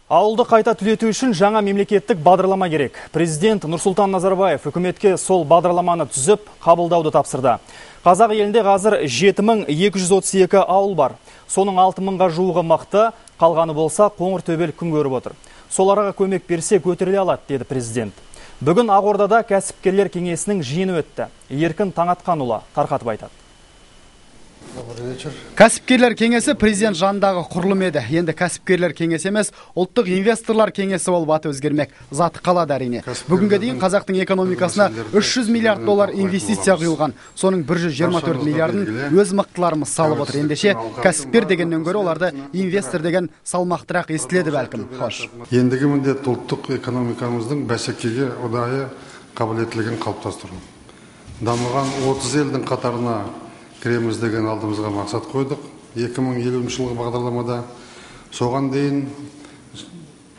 Ауылды қайта түлету үшін жаңа мемлекеттік бағдарлама керек. Президент Нұрсұлтан Назарбаев үкіметке сол бағдарламаны түзіп, қабылдауды тапсырды. Қазақ елінде қазір 7232 ауыл бар. Соның 6000-ға жуығы мықты, қалғаны болса қоңыр төбел күн көріп отыр. Соларға көмек берсе көтеріле алады, деді президент. Бүгін Ақордада кәсіпкерлер кеңесінің жиыны өтті. Еркін Таңатқанұлы тарқатып айтады. Кәсіпкерлер кеңесі президент жанындағы құрылым еді. Енді кәсіпкерлер кеңесі емес, ұлттық инвесторлар кеңесі болып аты өзгермек. Заты қалады әрине. Бүгінге дейін қазақтың экономикасына 300 миллиард доллар инвестиция құйылған. Соның 124 миллиардын өз мықтыларымыз салып отыр. Ендеше кәсіпкер дегеннен гөрі оларды инвестор деген салмақтырақ естіледі бәлкім. Хош. Ендігі міндет ұлттық экономикамыздың бәсекеге ұдайы қабілеттілігін қалыптастыру. Дамыған 30 елдің қатарына кіреміз деген алдымызға мақсат қойдық. 2050 жылғы бағдарламада соған дейін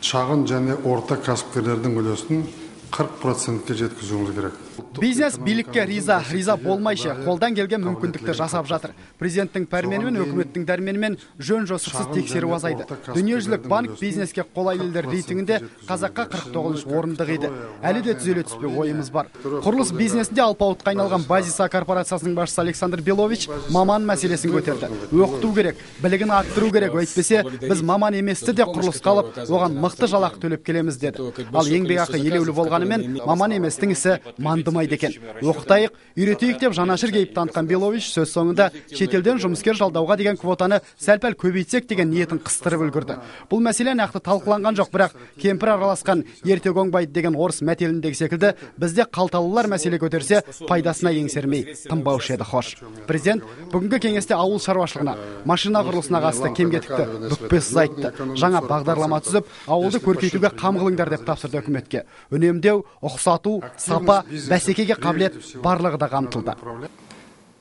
шағын және орта кәсіпкерлердің үлесін 40%-ке жеткізуіміз керек. Бизнес билікке риза болмайшы, қолдан келген мүмкіндікті жасап жатыр. Президенттің пәрменімен, өкіметтің дәрменімен жөн жосықсыз тексеру азайды. Дүниежүзілік банк бизнеске қолайлы елдер рейтингінде қазаққа 49 орындық еді. Әлі де түзеле түспек ойымыз бар. Құрылыс бизнесінде алпауытқа айналған Базиса корпорациясының басшысы Александр Белович маман мәселесін көтерді. Оқыту керек, білігін арттыру керек. Өйтпесе біз маман еместі де құрылысқа алып, оған мықты жалақы төлеп келеміз деді. Ал еңбекақы елеулі болғанымен маман еместің ісі мандымайды екен. Оқытайық, үйретейік деп жанашыр кейіп танытқан Белович сөз соңында шетелден жұмыскер жалдауға деген квотаны сәл-пәл көбейтсек деген ниетін қыстырып үлгірді. Бұл мәселе нақты талқыланған жоқ, бірақ кемпір араласқан ертек оңбайды деген орыс мәтеліндегі секілді бізде қалталылар мәселе көтерсе пайдасына еңсермей тынбаушы еді. Хош. Президент бүгінгі кеңесте ауыл шаруашылығына, машина құрылысына қатысты кем-кетікті бүкпесіз айтты. Жаңа бағдарлама түзіп, ауылды көркейтуге қам қылыңдар деп тапсырды үкіметке. Үнемдеу, ұқсату, сапа, бәсекеге қабілет барлығы да қамтылды.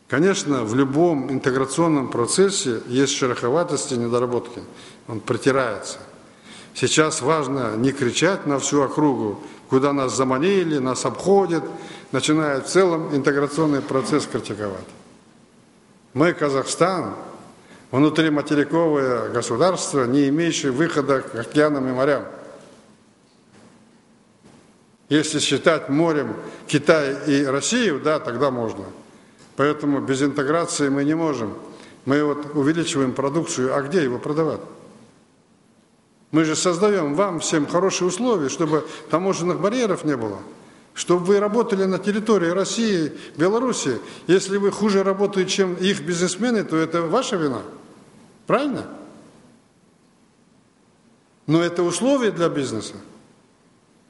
Конечно, в любом интеграционном процессе есть шероховатости и недоработки. Он притирается. Сейчас важно не кричать на всю округу, куда нас заманили, нас обходят, начинает в целом интеграционный процесс критиковать. Мы, Казахстан, внутриматериковое государство, не имеющее выхода к океанам и морям. Если считать морем Китай и Россию, да, тогда можно. Поэтому без интеграции мы не можем. Мы вот увеличиваем продукцию, а где его продавать? Мы же создаем вам всем хорошие условия, чтобы таможенных барьеров не было, чтобы вы работали на территории России, Беларуси. Если вы хуже работаете, чем их бизнесмены, то это ваша вина. Правильно? Но это условия для бизнеса.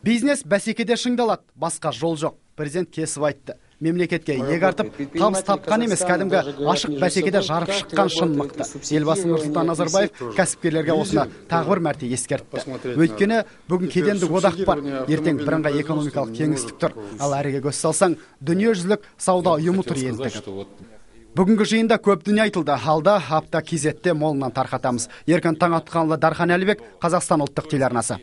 Бизнес бәсекеде шыңдалады, басқа жол жоқ. Президент кесіп айтты. Мемлекетке иек артып, табыс тапқан емес, кәдімгі ашық бәсекеде жарып шыққан шын мықты. Елбасы Нұрсұлтан Назарбаев кәсіпкерлерге осыны тағы бір мәрте ескертті. Өйткені бүгін кедендік одақ бар, ертең бірыңғай экономикалық кеңістік тұр. Ал әріге көз салсаң, дүниежүзілік сауда ұйымы тұр ендігі. Бүгінгі жиында көп дүние айтылды. Алда апта кезетте молынан тарқатамыз. Еркін Таңатқанұлы, Дархан Әлібек, Қазақстан ұлттық телеарнасы.